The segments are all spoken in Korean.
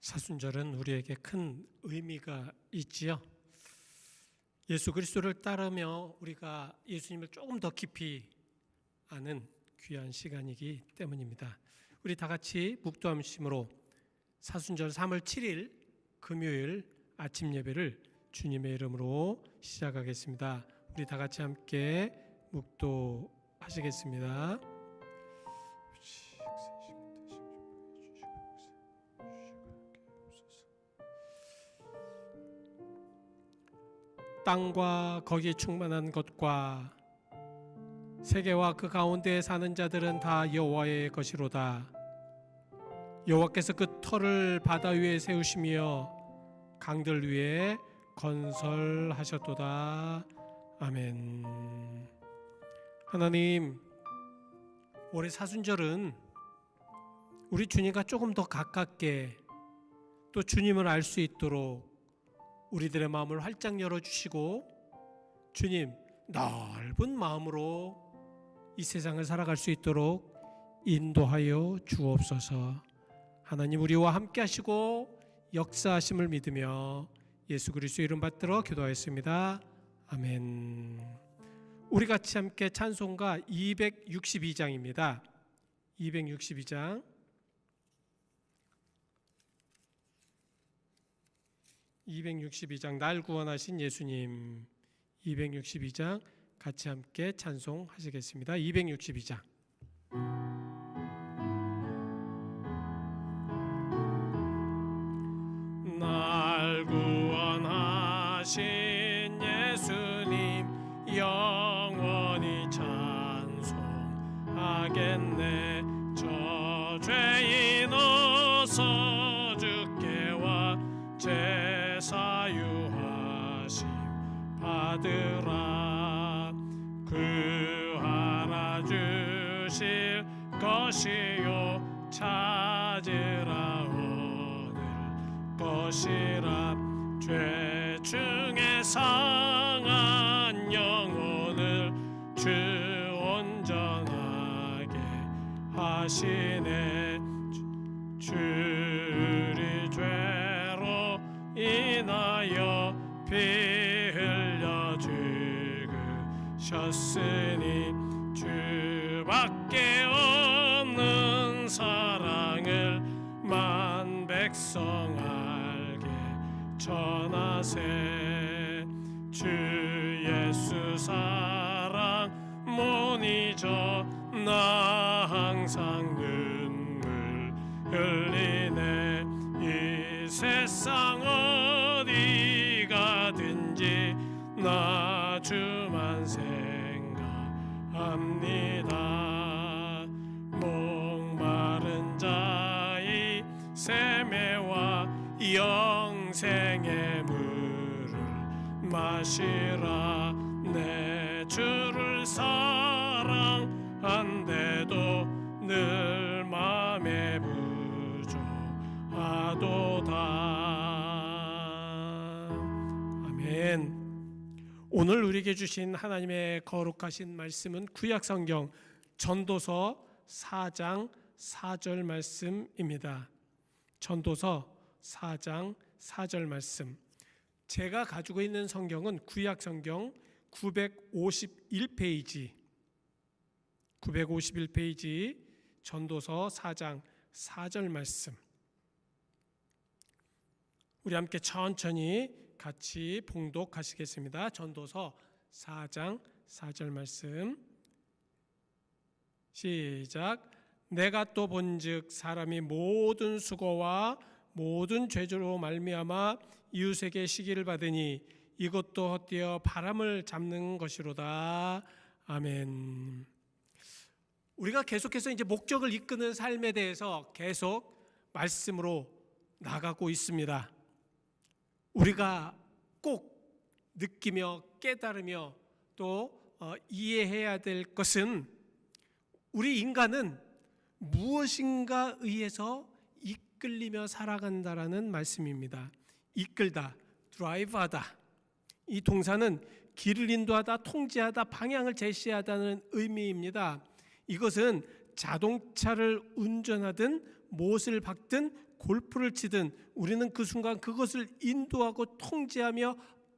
사순절은 우리에게 큰 의미가 있지요. 예수 그리스도를 따르며 우리가 예수님을 조금 더 깊이 아는 귀한 시간이기 때문입니다. 우리 다 같이 묵도함심으로 사순절 3월 7일 금요일 아침 예배를 주님의 이름으로 시작하겠습니다. 우리 다 같이 함께 묵도하시겠습니다. 땅과 거기에 충만한 것과 세계와 그 가운데에 사는 자들은 다 여호와의 것이로다. 여호와께서 그 터를 바다 위에 세우시며 강들 위에 건설하셨도다. 아멘. 하나님, 올해 사순절은 우리 주님과 조금 더 가깝게 또 주님을 알 수 있도록 우리들의 마음을 활짝 열어주시고 주님 넓은 마음으로 이 세상을 살아갈 수 있도록 인도하여 주옵소서. 하나님 우리와 함께 하시고 역사하심을 믿으며 예수 그리스도 이름 받들어 기도하였습니다. 아멘. 우리 같이 함께 찬송가 262장입니다. 262장 262장 날 구원하신 예수님 262장 같이 함께 찬송하시겠습니다. 262장 날 구원하신 예수님 영원히 찬송하겠네. 저 죄인 어서 주께와 제사유하심 받으라. 구하라 주실 것이요 찾으라 얻을 것이라. 죄 중에 상한 영혼을 주 온전하게 하시네. 주리 죄로 인하여 피 흘려 죽으셨으니 주밖에 없는 사랑을 만 백성 알게 전하세. 주 예수 사랑 못 잊어 나 항상 눈물 흘리네. 이 세상 어디 가든지 나 주만 생각합니다. 목마른 자의 세매와 영생의 물을 마시라. 내 주를 사랑한데도 늘 맘에 부족하도다. 아멘. 오늘 우리에게 주신 하나님의 거룩하신 말씀은 구약성경 전도서 4장 4절 말씀입니다. 전도서 4장 4절 말씀. 제가 가지고 있는 성경은 구약성경 951페이지 전도서 4장 4절 말씀. 우리 함께 천천히 같이 봉독하시겠습니다. 전도서 4장 4절 말씀 시작. 내가 또 본즉 사람이 모든 수고와 모든 죄로 말미암아 이웃에게 시기를 받으니 이것도 헛되어 바람을 잡는 것이로다. 아멘. 우리가 계속해서 이제 목적을 이끄는 삶에 대해서 계속 말씀으로 나가고 있습니다. 우리가 꼭 느끼며 깨달으며 또 이해해야 될 것은 우리 인간은 무엇인가 의해서 이끌리며 살아간다라는 말씀입니다. 이끌다, 드라이브하다. 이 동사는 길을 인도하다, 통제하다, 방향을 제시하다는 의미입니다. 이것은 자동차를 운전하든 못을 박든 골프를 치든 우리는 그 순간 그것을 인도하고 통제하며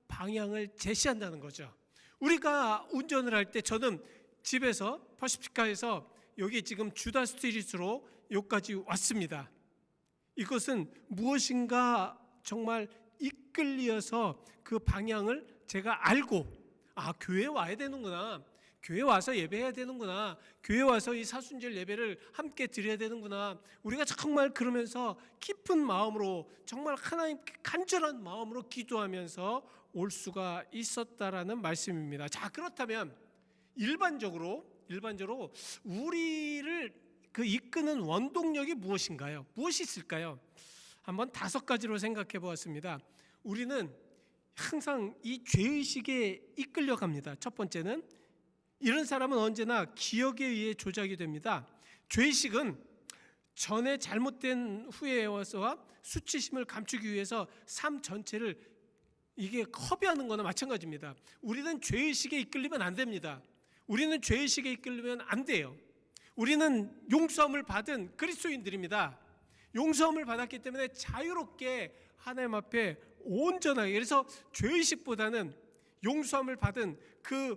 방향을 제시한다는 거죠. 우리가 운전을 할 때 저는 집에서 퍼시피카에서 여기 지금 주다 스트리트로 여기까지 왔습니다. 이것은 무엇인가 정말 이끌려서 그 방향을 제가 알고, 교회에 와야 되는구나, 교회 와서 예배해야 되는구나, 교회 와서 이 사순절 예배를 함께 드려야 되는구나, 우리가 정말 그러면서 깊은 마음으로 정말 하나님께 간절한 마음으로 기도하면서 올 수가 있었다라는 말씀입니다. 자, 그렇다면 일반적으로 우리를 그 이끄는 원동력이 무엇인가요? 무엇이 있을까요? 한번 5가지로 생각해 보았습니다. 우리는 항상 이 죄의식에 이끌려갑니다. 첫 번째는 이런 사람은 언제나 기억에 의해 조작이 됩니다. 죄의식은 전에 잘못된 후회와서와 수치심을 감추기 위해서 삶 전체를 이게 커비하는 거나 마찬가지입니다. 우리는 죄의식에 이끌리면 안 됩니다. 우리는 죄의식에 이끌리면 안 돼요. 우리는 용서함을 받은 그리스도인들입니다. 용서함을 받았기 때문에 자유롭게 하나님 앞에 온전하게, 그래서 죄의식보다는 용서함을 받은 그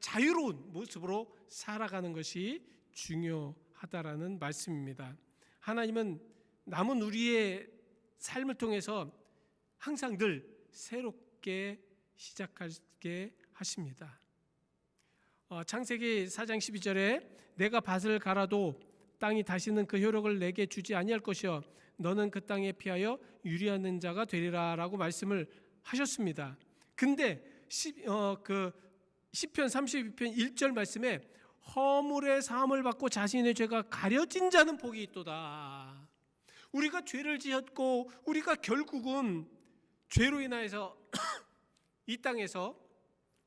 자유로운 모습으로 살아가는 것이 중요하다라는 말씀입니다. 하나님은 남은 우리의 삶을 통해서 항상 늘 새롭게 시작하게 하십니다. 창세기 4장 12절에 내가 밭을 갈아도 땅이 다시는 그 효력을 내게 주지 아니할 것이요 너는 그 땅에 피하여 유리하는 자가 되리라 라고 말씀을 하셨습니다. 근데 시편 32편 1절 말씀에 허물의 사함을 받고 자신의 죄가 가려진 자는 복이 있도다. 우리가 죄를 지었고 우리가 결국은 죄로 인하여서 이 땅에서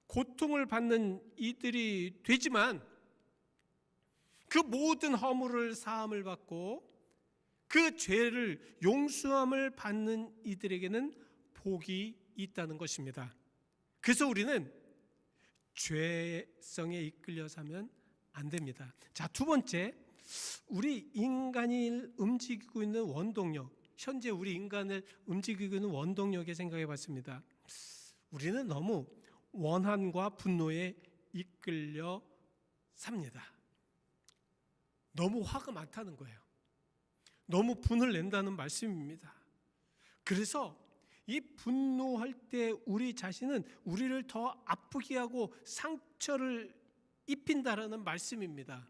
고통을 받는 이들이 되지만 그 모든 허물을 사함을 받고 그 죄를 용서함을 받는 이들에게는 복이 있다는 것입니다. 그래서 우리는 죄성에 이끌려 사면 안 됩니다. 자, 2번째, 우리 인간이 움직이고 있는 원동력, 현재 우리 인간을 움직이고 있는 원동력에 생각해 봤습니다. 우리는 너무 원한과 분노에 이끌려 삽니다. 너무 화가 많다는 거예요. 너무 분을 낸다는 말씀입니다. 그래서 이 분노할 때 우리 자신은 우리를 더 아프게 하고 상처를 입힌다라는 말씀입니다.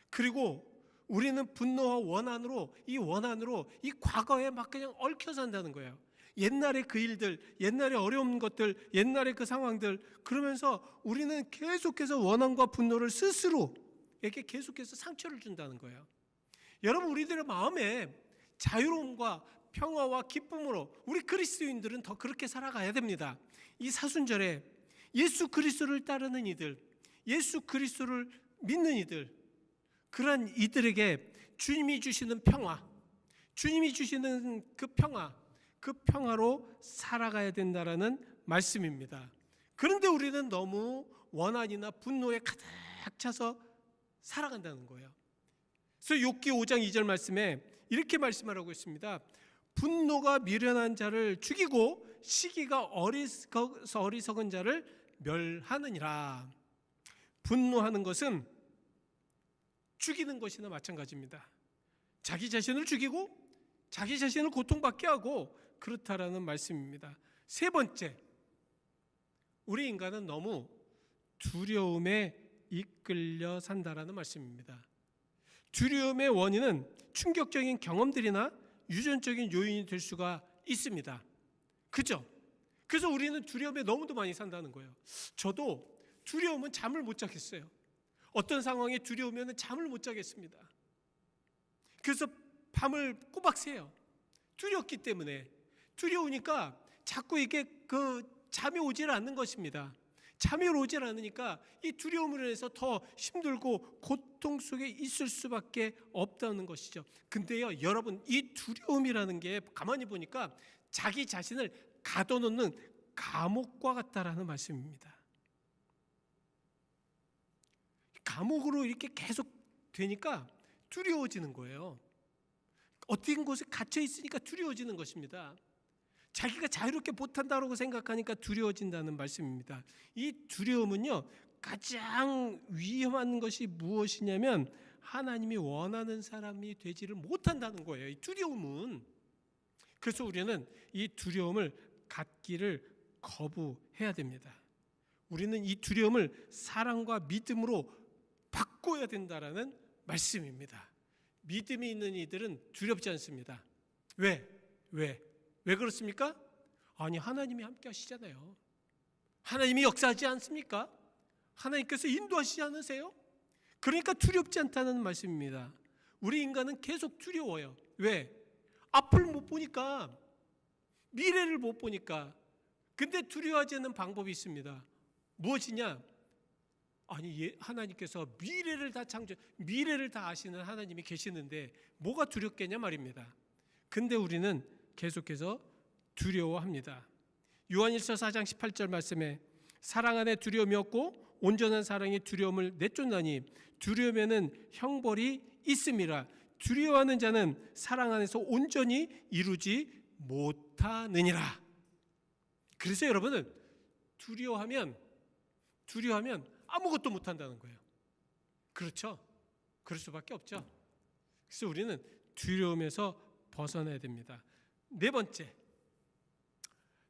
그리고 우리는 분노와 원한으로 이 과거에 막 그냥 얽혀 산다는 거예요. 옛날의 그 일들, 옛날의 어려운 것들, 옛날의 그 상황들, 그러면서 우리는 계속해서 원한과 분노를 스스로 이렇게 계속해서 상처를 준다는 거예요. 여러분, 우리들의 마음에 자유로움과 평화와 기쁨으로 우리 그리스도인들은 더 그렇게 살아가야 됩니다. 이 사순절에 예수 그리스도를 따르는 이들, 예수 그리스도를 믿는 이들, 그런 이들에게 주님이 주시는 평화, 주님이 주시는 그 평화로 살아가야 된다라는 말씀입니다. 그런데 우리는 너무 원한이나 분노에 가득 차서 살아간다는 거예요. 그래서 욥기 5장 2절 말씀에 이렇게 말씀하라고 있습니다. 분노가 미련한 자를 죽이고 시기가 어리석은 자를 멸하느니라. 분노하는 것은 죽이는 것이나 마찬가지입니다. 자기 자신을 죽이고 자기 자신을 고통받게 하고 그렇다라는 말씀입니다. 3번째, 우리 인간은 너무 두려움에 이끌려 산다라는 말씀입니다. 두려움의 원인은 충격적인 경험들이나 유전적인 요인이 될 수가 있습니다. 그죠? 그래서 우리는 두려움에 너무도 많이 산다는 거예요. 저도 두려우면 잠을 못 자겠어요. 어떤 상황에 두려우면 잠을 못 자겠습니다. 그래서 밤을 꼬박 새요. 두렵기 때문에. 두려우니까 자꾸 이게 잠이 오질 않는 것입니다. 잠이 오질 않으니까 이 두려움으로 인해서 더 힘들고 고통 속에 있을 수밖에 없다는 것이죠. 근데요, 여러분, 이 두려움이라는 게 가만히 보니까 자기 자신을 가둬놓는 감옥과 같다라는 말씀입니다. 감옥으로 이렇게 계속 되니까 두려워지는 거예요. 어떤 곳에 갇혀 있으니까 두려워지는 것입니다. 자기가 자유롭게 못한다고 생각하니까 두려워진다는 말씀입니다. 이 두려움은요, 가장 위험한 것이 무엇이냐면 하나님이 원하는 사람이 되지를 못한다는 거예요. 이 두려움은. 그래서 우리는 이 두려움을 갖기를 거부해야 됩니다. 우리는 이 두려움을 사랑과 믿음으로 바꿔야 된다라는 말씀입니다. 믿음이 있는 이들은 두렵지 않습니다. 왜 그렇습니까? 아니, 하나님이 함께 하시잖아요. 하나님이 역사하지 않습니까? 하나님께서 인도하시지 않으세요? 그러니까 두렵지 않다는 말씀입니다. 우리 인간은 계속 두려워요. 왜? 앞을 못 보니까, 미래를 못 보니까. 근데 두려워하지 않는 방법이 있습니다. 무엇이냐? 아니, 하나님께서 미래를 다 아시는 하나님이 계시는데 뭐가 두렵겠냐 말입니다. 근데 우리는 계속해서 두려워합니다. 요한일서 4장 18절 말씀에 사랑 안에 두려움이 없고 온전한 사랑이 두려움을 내쫓나니 두려움에는 형벌이 있음이라. 두려워하는 자는 사랑 안에서 온전히 이루지 못하느니라. 그래서 여러분은 두려워하면 아무것도 못한다는 거예요. 그렇죠? 그럴 수밖에 없죠. 그래서 우리는 두려움에서 벗어나야 됩니다. 네 번째,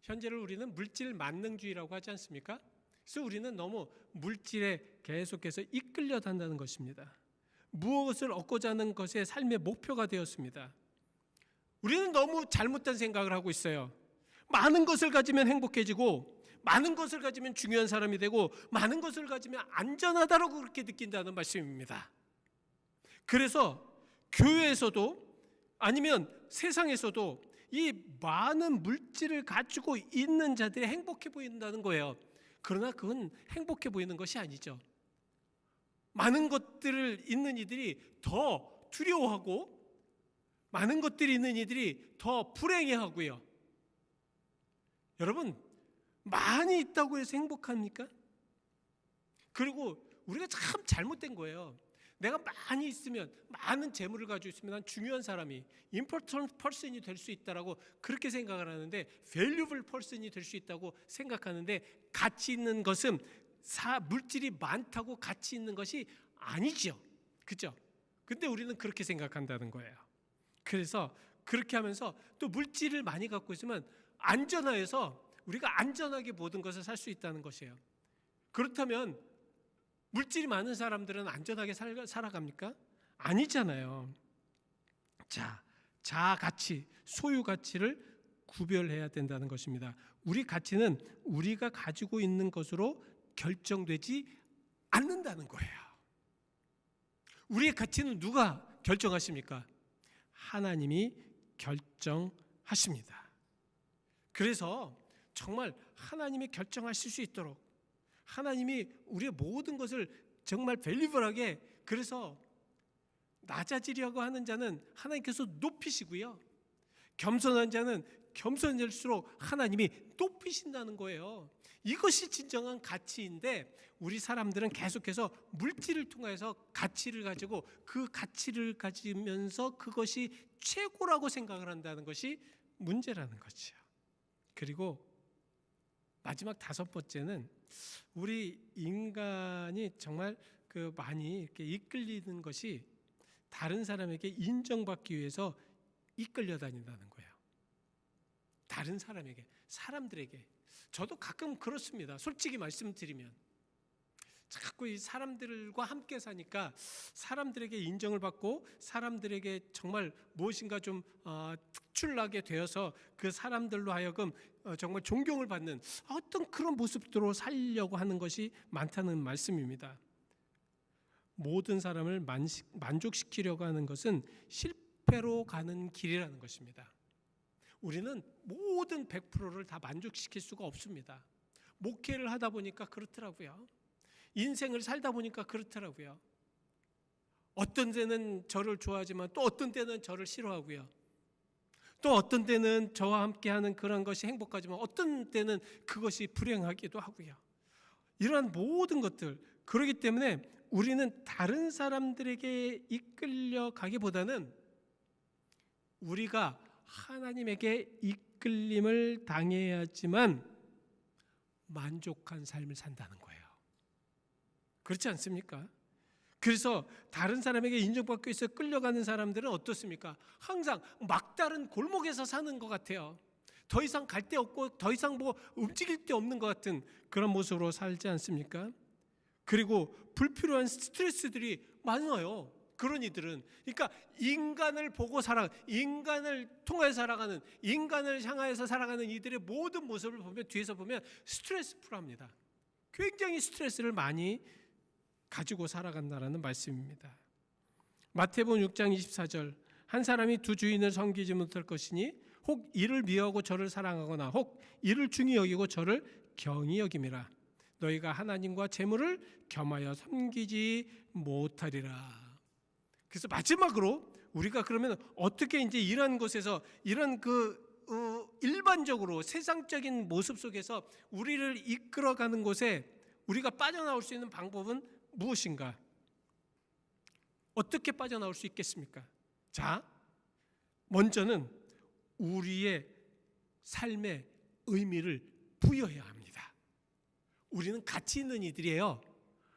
현재를 우리는 물질 만능주의라고 하지 않습니까? 그래서 우리는 너무 물질에 계속해서 이끌려 단다는 것입니다. 무엇을 얻고자 하는 것의 삶의 목표가 되었습니다. 우리는 너무 잘못된 생각을 하고 있어요. 많은 것을 가지면 행복해지고, 많은 것을 가지면 중요한 사람이 되고, 많은 것을 가지면 안전하다고 그렇게 느낀다는 말씀입니다. 그래서 교회에서도 아니면 세상에서도 이 많은 물질을 가지고 있는 자들이 행복해 보인다는 거예요. 그러나 그건 행복해 보이는 것이 아니죠. 많은 것들을 있는 이들이 더 두려워하고, 많은 것들이 있는 이들이 더 불행해하고요. 여러분, 많이 있다고 해서 행복합니까? 그리고 우리가 참 잘못된 거예요. 내가 많이 있으면, 많은 재물을 가지고 있으면 난 중요한 사람이, important person이 될 수 있다라고 그렇게 생각을 하는데, valuable person이 될 수 있다고 생각하는데, 가치 있는 것은 물질이 많다고 가치 있는 것이 아니죠. 그죠? 근데 우리는 그렇게 생각한다는 거예요. 그래서 그렇게 하면서 또 물질을 많이 갖고 있으면 안전하여서 우리가 안전하게 모든 것을 살 수 있다는 것이에요. 그렇다면 물질이 많은 사람들은 안전하게 살아갑니까? 아니잖아요. 자아 가치, 소유 가치를 구별해야 된다는 것입니다. 우리 가치는 우리가 가지고 있는 것으로 결정되지 않는다는 거예요. 우리의 가치는 누가 결정하십니까? 하나님이 결정하십니다. 그래서 정말 하나님이 결정하실 수 있도록 하나님이 우리의 모든 것을 정말 밸리블하게, 그래서 낮아지려고 하는 자는 하나님께서 높이시고요, 겸손한 자는 겸손할수록 하나님이 높이신다는 거예요. 이것이 진정한 가치인데, 우리 사람들은 계속해서 물질을 통해서 가치를 가지고 그 가치를 가지면서 그것이 최고라고 생각을 한다는 것이 문제라는 거죠. 그리고 마지막 다섯 번째는 우리 인간이 정말 많이 이렇게 이끌리는 것이 다른 사람에게 인정받기 위해서 이끌려 다닌다는 거예요. 다른 사람에게, 사람들에게. 저도 가끔 그렇습니다. 솔직히 말씀드리면 자꾸 이 사람들과 함께 사니까 사람들에게 인정을 받고 사람들에게 정말 무엇인가 좀 특출나게 되어서 그 사람들로 하여금 정말 존경을 받는 어떤 그런 모습으로 살려고 하는 것이 많다는 말씀입니다. 모든 사람을 만족시키려고 하는 것은 실패로 가는 길이라는 것입니다. 우리는 모든 100%를 다 만족시킬 수가 없습니다. 목회를 하다 보니까 그렇더라고요. 인생을 살다 보니까 그렇더라고요. 어떤 때는 저를 좋아하지만 또 어떤 때는 저를 싫어하고요. 또 어떤 때는 저와 함께하는 그런 것이 행복하지만 어떤 때는 그것이 불행하기도 하고요. 이러한 모든 것들, 그렇기 때문에 우리는 다른 사람들에게 이끌려 가기보다는 우리가 하나님에게 이끌림을 당해야지만 만족한 삶을 산다는 거예요. 그렇지 않습니까? 그래서 다른 사람에게 인정받기 위해서 끌려가는 사람들은 어떻습니까? 항상 막다른 골목에서 사는 것 같아요. 더 이상 갈 데 없고 더 이상 뭐 움직일 데 없는 것 같은 그런 모습으로 살지 않습니까? 그리고 불필요한 스트레스들이 많아요. 그런 이들은. 그러니까 인간을 보고 인간을 통해 살아가는, 인간을 향하여서 살아가는 이들의 모든 모습을 보면, 뒤에서 보면 스트레스풀합니다. 굉장히 스트레스를 많이 가지고 살아간다는 말씀입니다. 마태복음 6장 24절, 한 사람이 두 주인을 섬기지 못할 것이니 혹 이를 미워하고 저를 사랑하거나 혹 이를 중히 여기고 저를 경히 여김이라. 너희가 하나님과 재물을 겸하여 섬기지 못하리라. 그래서 마지막으로 우리가 그러면 어떻게 이제 이런 곳에서 이런 일반적으로 세상적인 모습 속에서 우리를 이끌어가는 곳에 우리가 빠져나올 수 있는 방법은 무엇인가? 어떻게 빠져나올 수 있겠습니까? 자, 먼저는 우리의 삶의 의미를 부여해야 합니다. 우리는 가치 있는 이들이에요.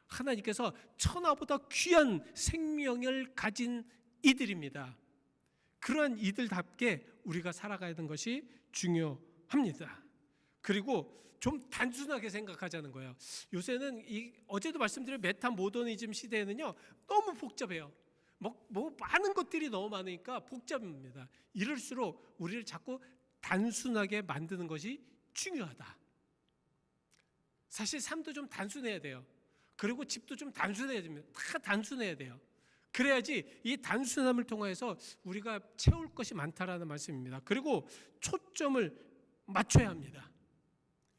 하나님께서 천하보다 귀한 생명을 가진 이들입니다. 그러한 이들답게 우리가 살아가야 하는 것이 중요합니다. 그리고 좀 단순하게 생각하자는 거예요. 요새는 어제도 말씀드린 메타 모더니즘 시대에는요, 너무 복잡해요. 뭐 많은 것들이 너무 많으니까 복잡합니다. 이럴수록 우리를 자꾸 단순하게 만드는 것이 중요하다. 사실 삶도 좀 단순해야 돼요. 그리고 집도 좀 단순해야 됩니다. 다 단순해야 돼요. 그래야지 이 단순함을 통해서 우리가 채울 것이 많다라는 말씀입니다. 그리고 초점을 맞춰야 합니다.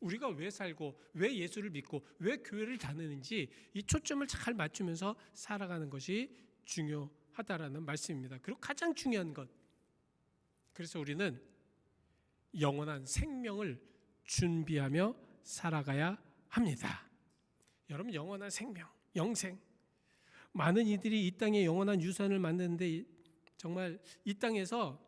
우리가 왜 살고 왜 예수를 믿고 왜 교회를 다니는지 이 초점을 잘 맞추면서 살아가는 것이 중요하다라는 말씀입니다. 그리고 가장 중요한 것, 그래서 우리는 영원한 생명을 준비하며 살아가야 합니다. 여러분, 영원한 생명, 영생. 많은 이들이 이 땅에 영원한 유산을 만드는데 정말 이 땅에서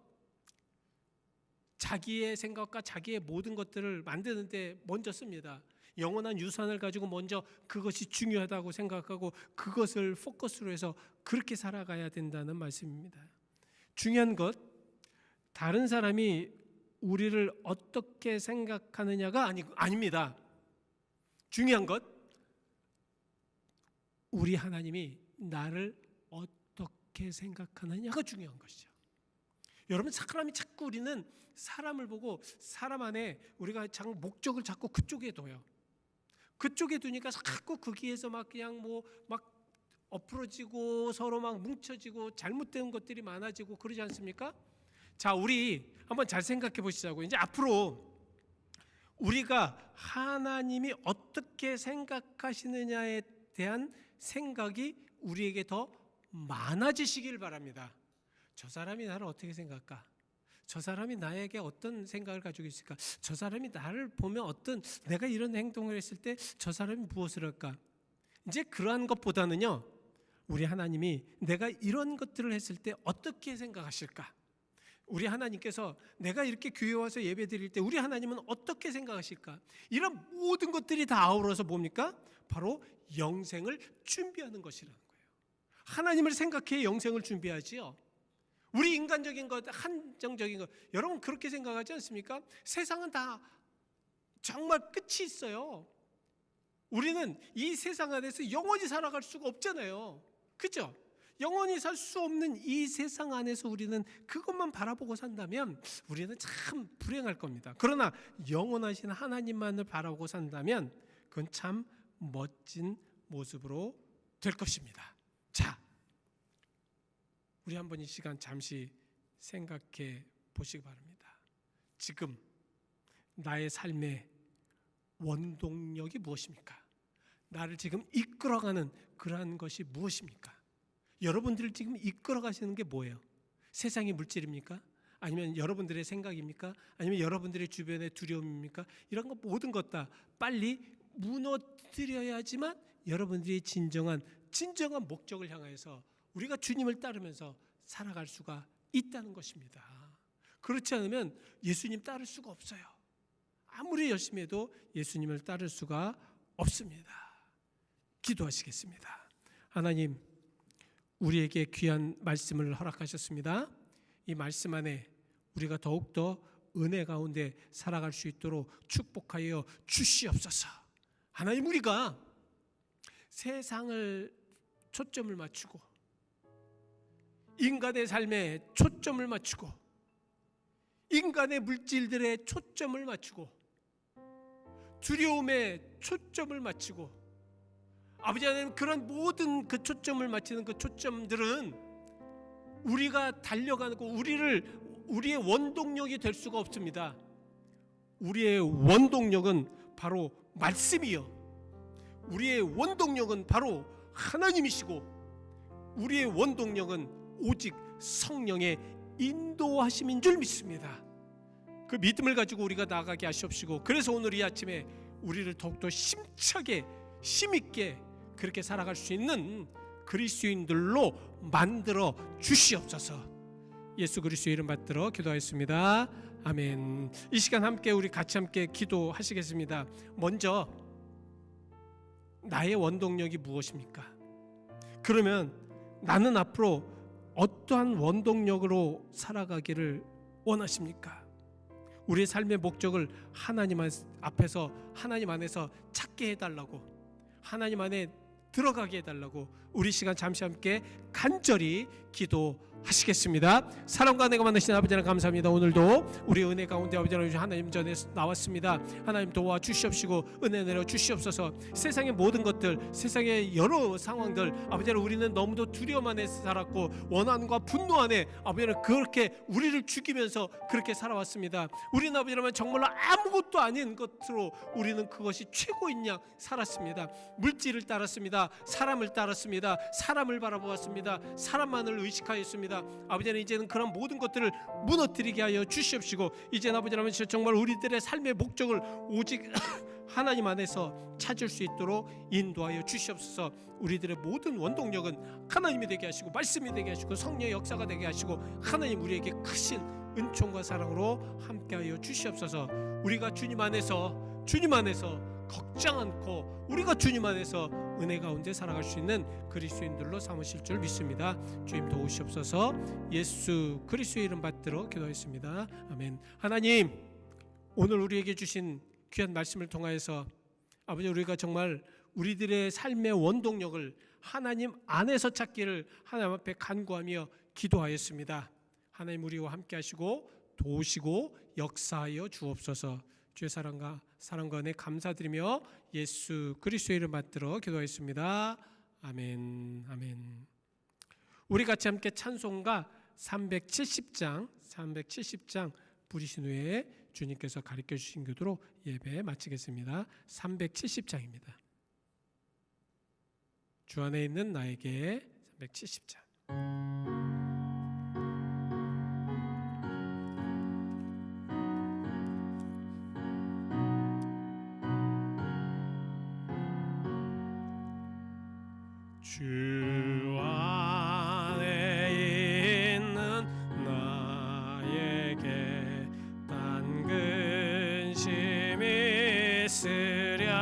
자기의 생각과 자기의 모든 것들을 만드는데 먼저 씁니다. 영원한 유산을 가지고 먼저 그것이 중요하다고 생각하고 그것을 포커스로 해서 그렇게 살아가야 된다는 말씀입니다. 중요한 것, 다른 사람이 우리를 어떻게 생각하느냐가 아닙니다. 중요한 것, 우리 하나님이 나를 어떻게 생각하느냐가 중요한 것이죠. 여러분, 사람이 자꾸 우리는 사람을 보고 사람 안에 우리가 목적을 자꾸 그쪽에 둬요. 그쪽에 두니까 자꾸 거기에서 막 그냥 막 엎으러지고 서로 막 뭉쳐지고 잘못된 것들이 많아지고 그러지 않습니까? 자, 우리 한번 잘 생각해 보시자고. 이제 앞으로 우리가 하나님이 어떻게 생각하시느냐에 대한 생각이 우리에게 더 많아지시길 바랍니다. 저 사람이 나를 어떻게 생각할까? 저 사람이 나에게 어떤 생각을 가지고 있을까? 저 사람이 나를 보면 내가 이런 행동을 했을 때 저 사람이 무엇을 할까? 이제 그러한 것보다는요, 우리 하나님이 내가 이런 것들을 했을 때 어떻게 생각하실까? 우리 하나님께서 내가 이렇게 교회 와서 예배 드릴 때 우리 하나님은 어떻게 생각하실까? 이런 모든 것들이 다 아우러서 뭡니까? 바로 영생을 준비하는 것이라는 거예요. 하나님을 생각해 영생을 준비하지요. 우리 인간적인 것, 한정적인 것, 여러분 그렇게 생각하지 않습니까? 세상은 다 정말 끝이 있어요. 우리는 이 세상 안에서 영원히 살아갈 수가 없잖아요. 그죠? 영원히 살 수 없는 이 세상 안에서 우리는 그것만 바라보고 산다면 우리는 참 불행할 겁니다. 그러나 영원하신 하나님만을 바라보고 산다면 그건 참 멋진 모습으로 될 것입니다. 자, 우리 한번 이 시간 잠시 생각해 보시기 바랍니다. 지금 나의 삶의 원동력이 무엇입니까? 나를 지금 이끌어가는 그러한 것이 무엇입니까? 여러분들을 지금 이끌어가시는 게 뭐예요? 세상의 물질입니까? 아니면 여러분들의 생각입니까? 아니면 여러분들의 주변의 두려움입니까? 이런 거 모든 것 다 빨리 무너뜨려야지만 여러분들이 진정한 목적을 향해서 우리가 주님을 따르면서 살아갈 수가 있다는 것입니다. 그렇지 않으면 예수님 따를 수가 없어요. 아무리 열심히 해도 예수님을 따를 수가 없습니다. 기도하시겠습니다. 하나님, 우리에게 귀한 말씀을 허락하셨습니다. 이 말씀 안에 우리가 더욱더 은혜 가운데 살아갈 수 있도록 축복하여 주시옵소서. 하나님, 우리가 세상을 초점을 맞추고 인간의 삶에 초점을 맞추고 인간의 물질들에 초점을 맞추고 두려움에 초점을 맞추고 아버지 하나님, 그런 모든 그 초점을 맞추는 그 초점들은 우리가 달려가는 거 우리의 원동력이 될 수가 없습니다. 우리의 원동력은 바로 말씀이요, 우리의 원동력은 바로 하나님이시고 우리의 원동력은 오직 성령의 인도하심인 줄 믿습니다. 그 믿음을 가지고 우리가 나아가게 하시옵시고, 그래서 오늘 이 아침에 우리를 더욱더 힘차게 힘있게 그렇게 살아갈 수 있는 그리스도인들로 만들어 주시옵소서. 예수 그리스도의 이름 받들어 기도하였습니다. 아멘. 이 시간 함께 우리 같이 함께 기도하시겠습니다. 먼저 나의 원동력이 무엇입니까? 그러면 나는 앞으로 어떠한 원동력으로 살아가기를 원하십니까? 우리의 삶의 목적을 하나님 앞에서, 하나님 안에서 찾게 해달라고, 하나님 안에 들어가게 해달라고 우리 시간 잠시 함께 간절히 기도하시겠습니다. 사랑과 내가 만나신 아버지 하나님 감사합니다. 오늘도 우리 은혜 가운데 아버지 하나님 전에 나왔습니다. 하나님 도와주시옵시고 은혜 내려 주시옵소서. 세상의 모든 것들, 세상의 여러 상황들 아버지 하나님, 우리는 너무도 두려움 안에 살았고 원한과 분노 안에 아버지 하나님 그렇게 우리를 죽이면서 그렇게 살아왔습니다. 우리는 아버지 하나님 정말로 아무것도 아닌 것으로 우리는 그것이 최고인 양 살았습니다. 물질을 따랐습니다. 사람을 따랐습니다. 사람을 바라보았습니다. 사람만을 의식하였습니다. 아버지 하나님, 이제는 그런 모든 것들을 무너뜨리게 하여 주시옵시고, 이제는 아버지 하나님 정말 우리들의 삶의 목적을 오직 하나님 안에서 찾을 수 있도록 인도하여 주시옵소서. 우리들의 모든 원동력은 하나님이 되게 하시고 말씀이 되게 하시고 성령의 역사가 되게 하시고 하나님 우리에게 크신 은총과 사랑으로 함께하여 주시옵소서. 우리가 주님 안에서 걱정 않고 우리가 주님 안에서 은혜 가운데 살아갈 수 있는 그리스도인들로 삼으실 줄 믿습니다. 주님 도우시옵소서. 예수 그리스도의 이름 받들어 기도했습니다. 아멘. 하나님, 오늘 우리에게 주신 귀한 말씀을 통하여서 아버지, 우리가 정말 우리들의 삶의 원동력을 하나님 안에서 찾기를 하나님 앞에 간구하며 기도하였습니다. 하나님 우리와 함께 하시고 도우시고 역사하여 주옵소서. 주의 사랑과 은혜 감사드리며 예수 그리스도의 이름 받들어 기도하였습니다. 아멘. 아멘. 우리 같이 함께 찬송가 370장 부르신 후에 주님께서 가르쳐 주신 교도로 예배 마치겠습니다. 370장입니다. 주 안에 있는 나에게 370장. 주 안에 있는 나에게 딴 근심이 있으랴.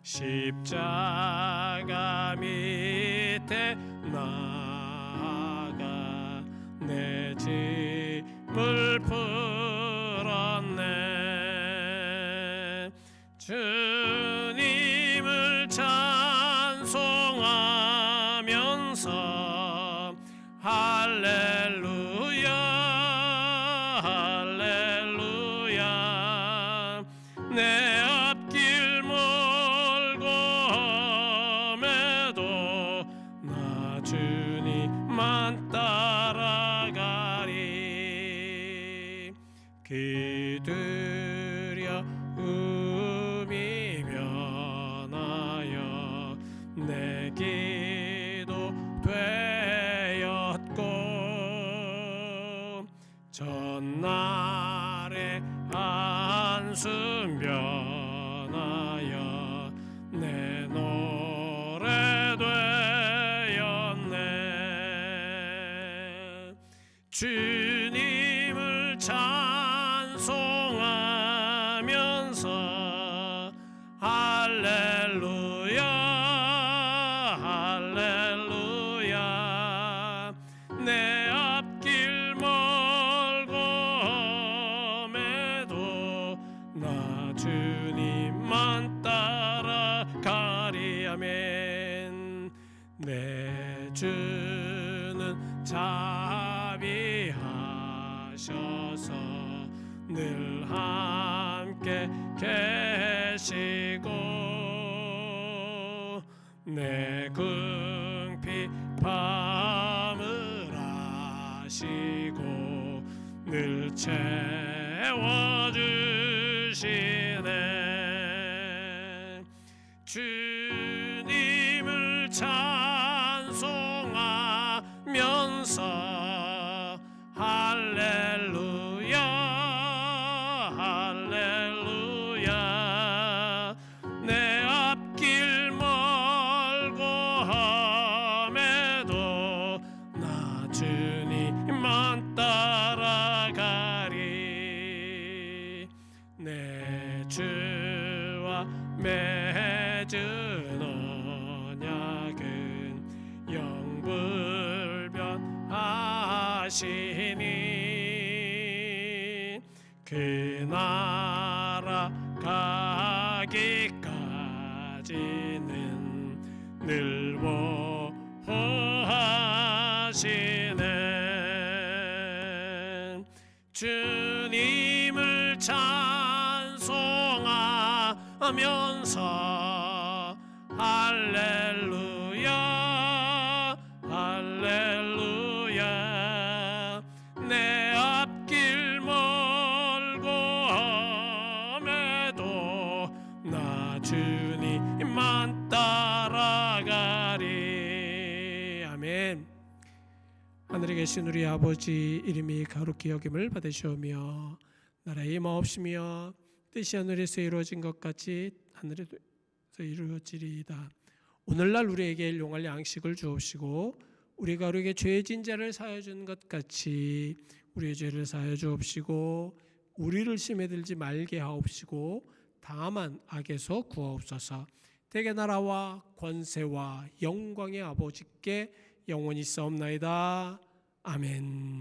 십자가 밑에 나아가 내 짐을 풀었네. 주님을 찬송하면서 할렐루야 할렐루야. 내 앞길 멀고 험해도 나 주님만 따라가리. 기들여 음이 변하여 내 기도 되었고, 전날의 한숨 변하여 내 노래 되었네. 주님을 찬송하면서 할렐루야 할렐루야 내 앞길 멀고 험해도 나 주님만 따라가리 아멘. 내 주는 자비하셔서 늘 함께 계시고 내 궁핍함을 아시고 늘 채워주시네. 주님을 찬송하면서 할렐루야 할렐루야 내 앞길 멀고 험해도 나 주님만 따라가리. 내 주와 맺은 언약은 영불변하시니 그 나라 가기까지는 늘 보호하시네. 주님을 찬송하면서 할렐루야 할렐루야 내 앞길 멀고 험해도 나 주님만 따라가리 아멘. 하늘에 계신 우리 아버지 이름이 거룩히 여김을 받으시오며 나라의 마옵시며 뜻이 하늘에서 이루어진 것 같이 하늘에서 이루어지리이다. 오늘날 우리에게 일용할 양식을 주옵시고 우리가 우리에게 죄 진 자를 사하여 준 것 같이 우리의 죄를 사하여 주옵시고 우리를 심에 들지 말게 하옵시고 다만 악에서 구하옵소서. 대개 나라와 권세와 영광의 아버지께 영원히 싸움나이다. 아멘.